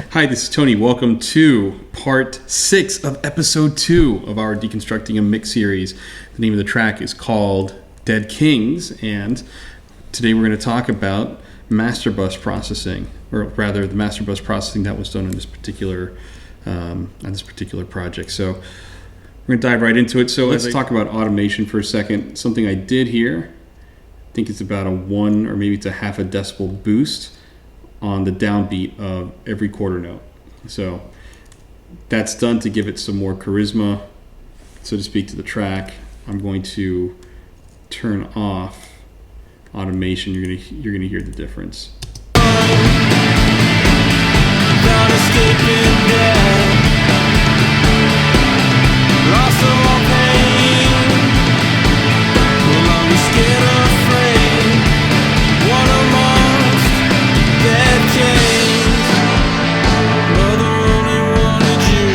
Hi, this is Tony. Welcome to part 6 of episode 2 of our Deconstructing a Mix series. The name of the track is called Dead Kings, and today we're going to talk about master bus processing, or rather the master bus processing that was done on this particular project. So we're going to dive right into it. So let's talk about automation for a second. Something I did here, I think it's about a 1 or maybe it's a half a decibel boost on the downbeat of every quarter note. So that's done to give it some more charisma, so to speak, to the track. I'm going to turn off automation. You're gonna hear the difference. Not escaping death. Lost of all pain. No longer scared or afraid. One amongst dead kings. Mother only wanted you.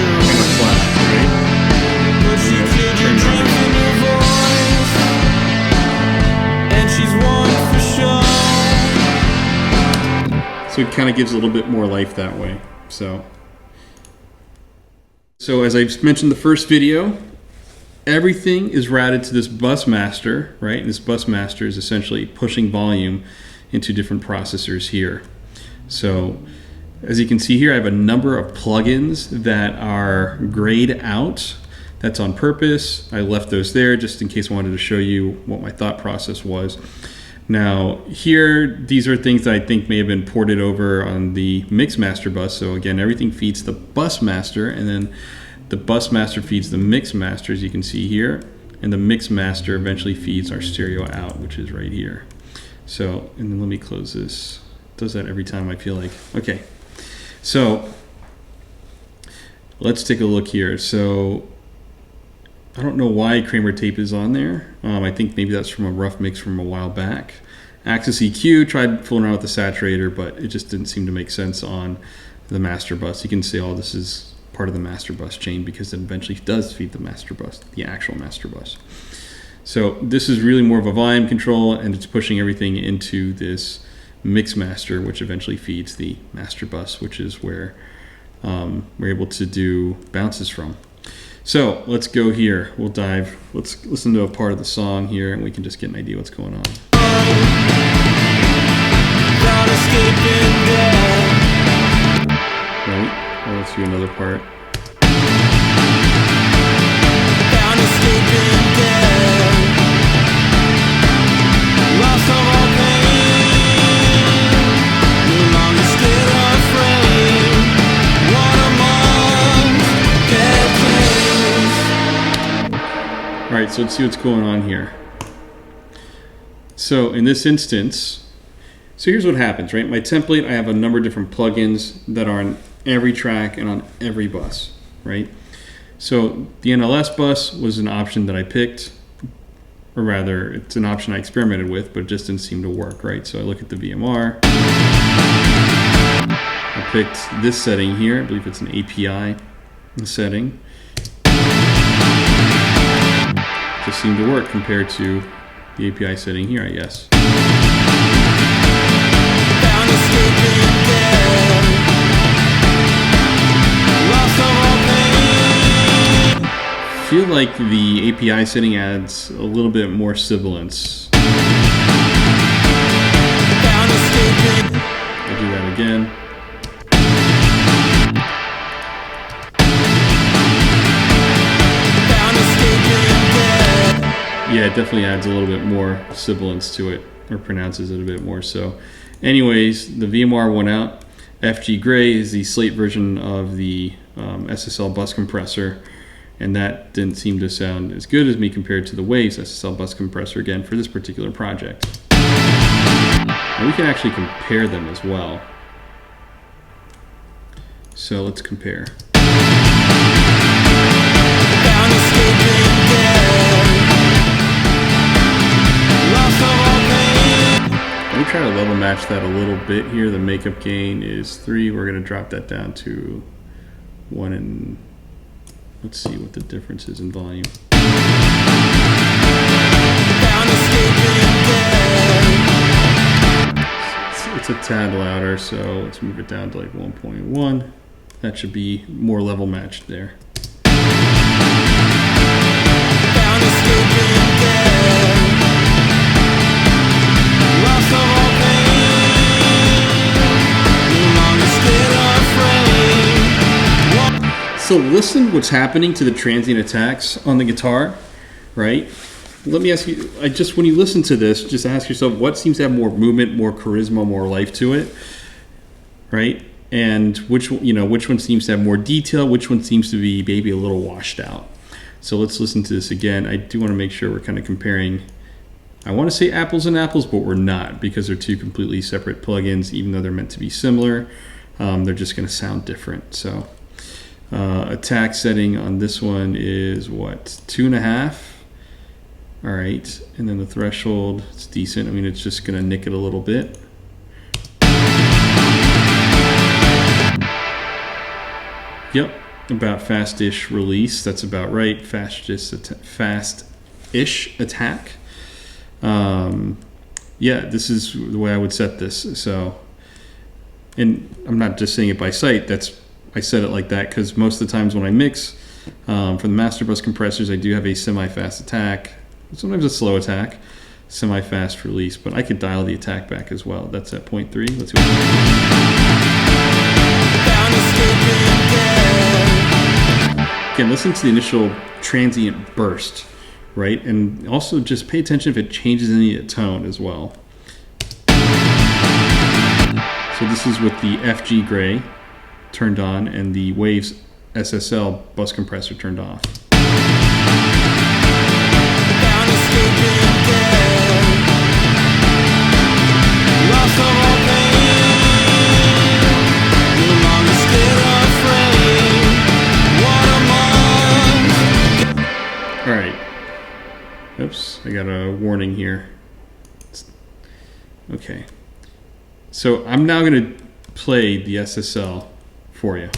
Flat, right? But she killed your dreams in your voice. And she's one for sure. So it kind of gives a little bit more life that way. So as I mentioned in the first video, everything is routed to this bus master, right? And this bus master is essentially pushing volume into different processors here. So as you can see here, I have a number of plugins that are grayed out. That's on purpose. I left those there just in case I wanted to show you what my thought process was. Now here, these are things that I think may have been ported over on the mix master bus. So again, everything feeds the bus master, and then the bus master feeds the mix master, as you can see here, and the mix master eventually feeds our stereo out, which is right here. So, and then let me close this. It does that every time I feel like. Okay, so let's take a look here. So I don't know why Kramer tape is on there. I think maybe that's from a rough mix from a while back. Axis EQ, tried fooling around with the saturator, but it just didn't seem to make sense on the master bus. You can say, oh, this is part of the master bus chain because it eventually does feed the master bus, the actual master bus. So this is really more of a volume control, and it's pushing everything into this mix master, which eventually feeds the master bus, which is where we're able to do bounces from. So let's go here. Let's listen to a part of the song here, and we can just get an idea what's going on. Right? Well, let's do another part. Lost of all pain. No longer scared or afraid. One among dead kings. All right, so let's see what's going on here. So in this instance, so here's what happens, right? My template, I have a number of different plugins that are on every track and on every bus, right? So the NLS bus was an option that I picked, or rather, it's an option I experimented with, but it just didn't seem to work, right? So I look at the VMR. I picked this setting here. I believe it's an API setting. It just seemed to work compared to the API setting here, I guess. I feel like the API setting adds a little bit more sibilance. I'll do that again. Yeah, it definitely adds a little bit more sibilance to it, or pronounces it a bit more. So anyways, the VMR went out. FG-Grey is the Slate version of the SSL bus compressor, and that didn't seem to sound as good as me compared to the Waves SSL bus compressor, again, for this particular project. And we can actually compare them as well. So let's compare. Let me try to level match that a little bit here. The makeup gain is 3. We're going to drop that down to 1, and let's see what the difference is in volume. It's a tad louder, so let's move it down to like 1.1. That should be more level matched there. So listen what's happening to the transient attacks on the guitar, right? Let me ask you, when you listen to this, just ask yourself what seems to have more movement, more charisma, more life to it, right? And which one seems to have more detail, which one seems to be maybe a little washed out. So let's listen to this again. I do want to make sure we're kind of comparing, I want to say apples and apples, but we're not, because they're two completely separate plugins, even though they're meant to be similar. They're just going to sound different. So attack setting on this one is what, 2.5? All right, and then the threshold, it's decent. I mean, it's just gonna nick it a little bit. Yep, about fast-ish release. That's about right. Fast-ish attack. Yeah, this is the way I would set this. So, and I'm not just saying it by sight. I set it like that because most of the times when I mix for the master bus compressors, I do have a semi-fast attack. Sometimes a slow attack, semi-fast release, but I could dial the attack back as well. That's at 0.3. Let's see what again, listen to the initial transient burst, right? And also just pay attention if it changes any tone as well. So this is with the FG-Grey turned on and the Waves SSL bus compressor turned off. All right. Oops, I got a warning here. Okay. So I'm now going to play the SSL for you.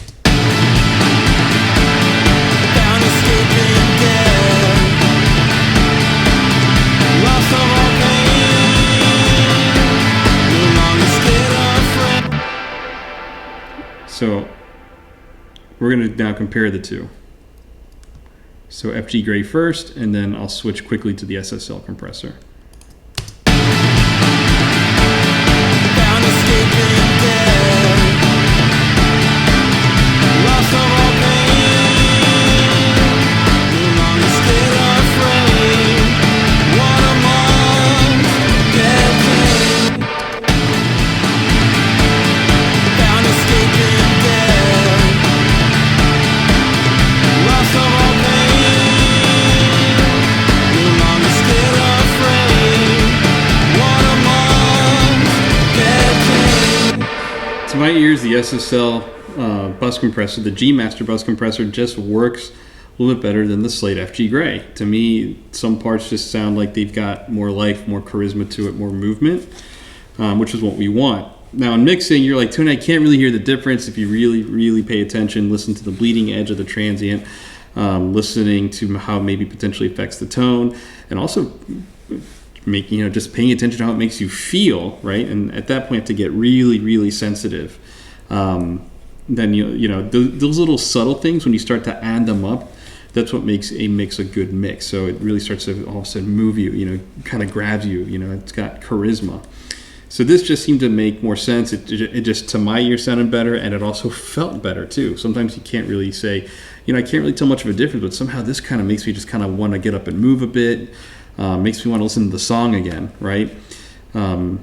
So we're going to now compare the two. So FG-Grey first, and then I'll switch quickly to the SSL compressor. To my ears, the SSL bus compressor, the G Master bus compressor, just works a little bit better than the Slate FG-Grey. To me, some parts just sound like they've got more life, more charisma to it, more movement, which is what we want. Now in mixing, you're like, Tony, I can't really hear the difference. If you really, really pay attention, listen to the bleeding edge of the transient, listening to how maybe potentially affects the tone, and also making, just paying attention to how it makes you feel, right? And at that point, you have to get really, really sensitive. Then those little subtle things, when you start to add them up, that's what makes a mix a good mix. So it really starts to all of a sudden move you, kind of grabs you, it's got charisma. So this just seemed to make more sense. It just, to my ear, sounded better, and it also felt better too. Sometimes you can't really say, I can't really tell much of a difference, but somehow this kind of makes me just kind of want to get up and move a bit. Makes me want to listen to the song again, right? And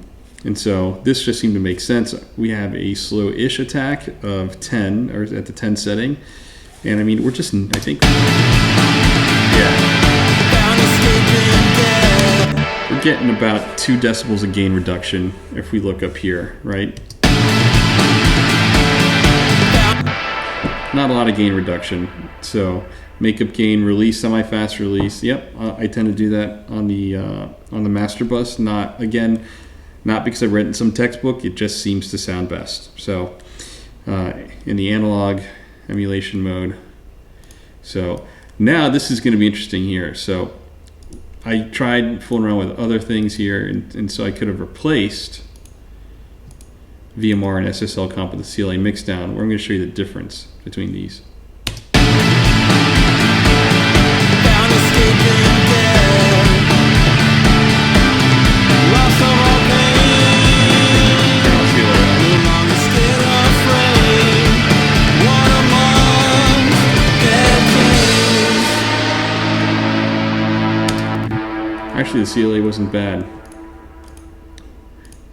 so this just seemed to make sense. We have a slow-ish attack of 10, or at the 10 setting. And I mean, we're just, I think, we're getting about 2 decibels of gain reduction if we look up here, right? Not a lot of gain reduction. So makeup gain, release, semi-fast release. Yep, I tend to do that on the master bus. Not because I've read in some textbook. It just seems to sound best. So in the analog emulation mode. So now this is going to be interesting here. So I tried fooling around with other things here, and so I could have replaced VMR and SSL Comp with the CLA Mixdown, where I'm going to show you the difference between these. Actually, the CLA wasn't bad.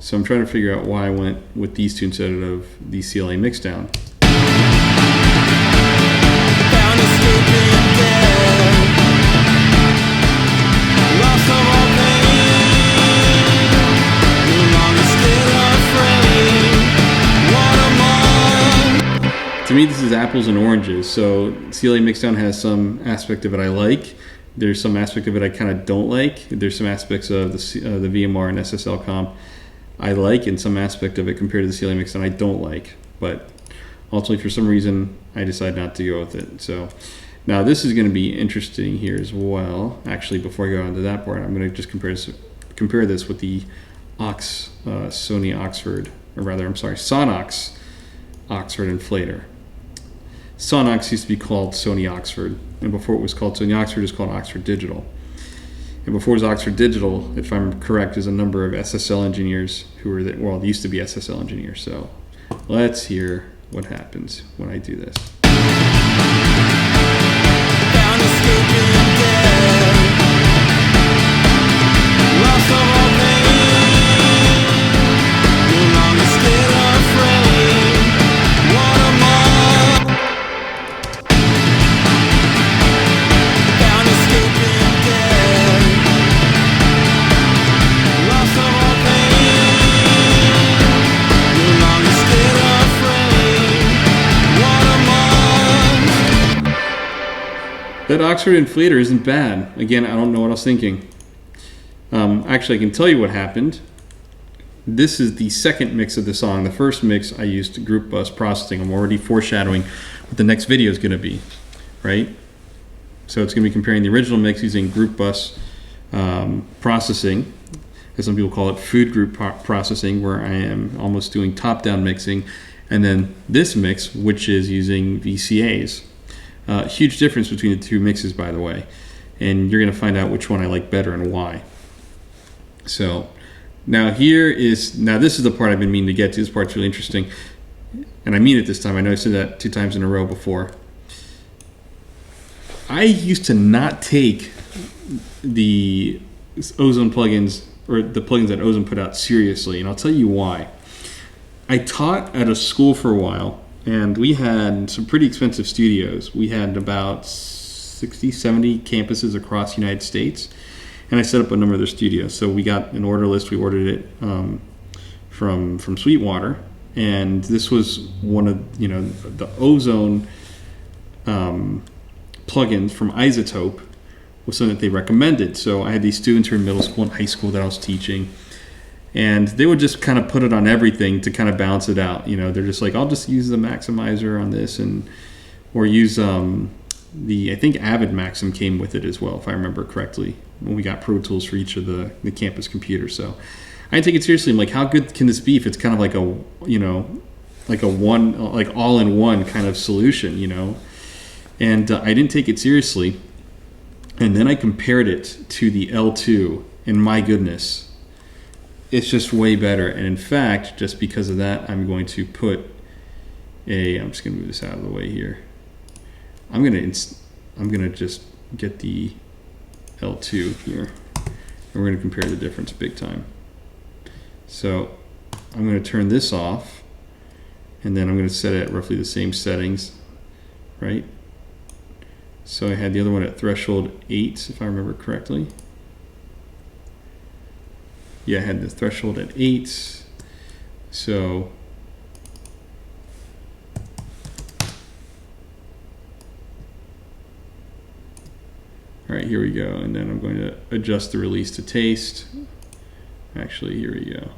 So I'm trying to figure out why I went with these two instead of the CLA Mixdown. To me, this is apples and oranges. So CLA Mixdown has some aspect of it I like. There's some aspect of it I kind of don't like. There's some aspects of the VMR and SSL Comp I like, and some aspect of it compared to the CLA Mixdown I don't like. But ultimately, for some reason, I decided not to go with it. So now this is going to be interesting here as well. Actually, before I go on to that part, I'm going to just compare this with the Sony Oxford, or rather, I'm sorry, Sonox Oxford Inflator. Sonox used to be called Sony Oxford, and before it was called Sony Oxford, it was called Oxford Digital. And before it was Oxford Digital, if I'm correct, is a number of SSL engineers who were there. Well, they used to be SSL engineers. So let's hear what happens when I do this. That Oxford Inflator isn't bad. Again, I don't know what I was thinking. Actually, I can tell you what happened. This is the second mix of the song. The first mix, I used group bus processing. I'm already foreshadowing what the next video is going to be, right? So it's going to be comparing the original mix using group bus processing, as some people call it, food group processing, where I am almost doing top-down mixing, and then this mix, which is using VCAs. Huge difference between the two mixes, by the way, and you're going to find out which one I like better and why. So now this is the part I've been meaning to get to. This part's really interesting, and I mean it this time. I know I said that 2 times in a row before. I used to not take the Ozone plugins, or the plugins that Ozone put out, seriously, and I'll tell you why. I taught at a school for a while, and we had some pretty expensive studios. We had about 60, 70 campuses across the United States, and I set up a number of their studios. So we got an order list. We ordered it from Sweetwater, and this was one of the Ozone plugins from Izotope was something that they recommended. So I had these students who were in middle school and high school that I was teaching, and they would just kind of put it on everything to kind of balance it out. They're just like, I'll just use the maximizer on this, or use I think Avid Maxim came with it as well, if I remember correctly, when we got Pro Tools for each of the campus computers. So I didn't take it seriously. I'm like, how good can this be if it's kind of like like all-in-one kind of solution, And I didn't take it seriously. And then I compared it to the L2, and my goodness, it's just way better. And in fact, just because of that, I'm going to put I'm just going to move this out of the way here. I'm going to just get the L2 here, and we're going to compare the difference big time. So I'm going to turn this off, and then I'm going to set it at roughly the same settings, right? So I had the other one at threshold 8, if I remember correctly. Yeah, I had the threshold at 8. So all right, here we go. And then I'm going to adjust the release to taste. Actually, here we go.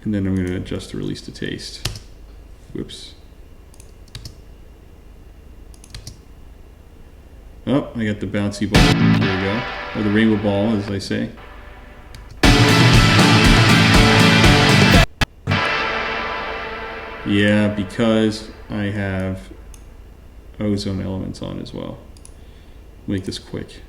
And then I'm going to adjust the release to taste. Whoops. Oh, I got the bouncy ball. Here we go. or the rainbow ball, as I say. Yeah, because I have ozone elements on as well. Make this quick.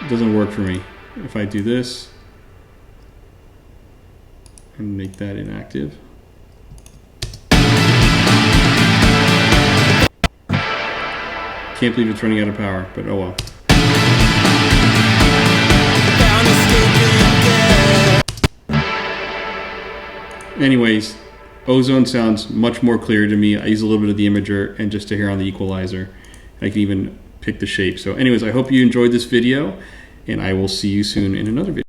It doesn't work for me. If I do this and make that inactive. Can't believe it's running out of power, but oh well. Anyways, ozone sounds much more clear to me. I use a little bit of the imager and just a hair on the equalizer. I can even pick the shape. So anyways, I hope you enjoyed this video, and I will see you soon in another video.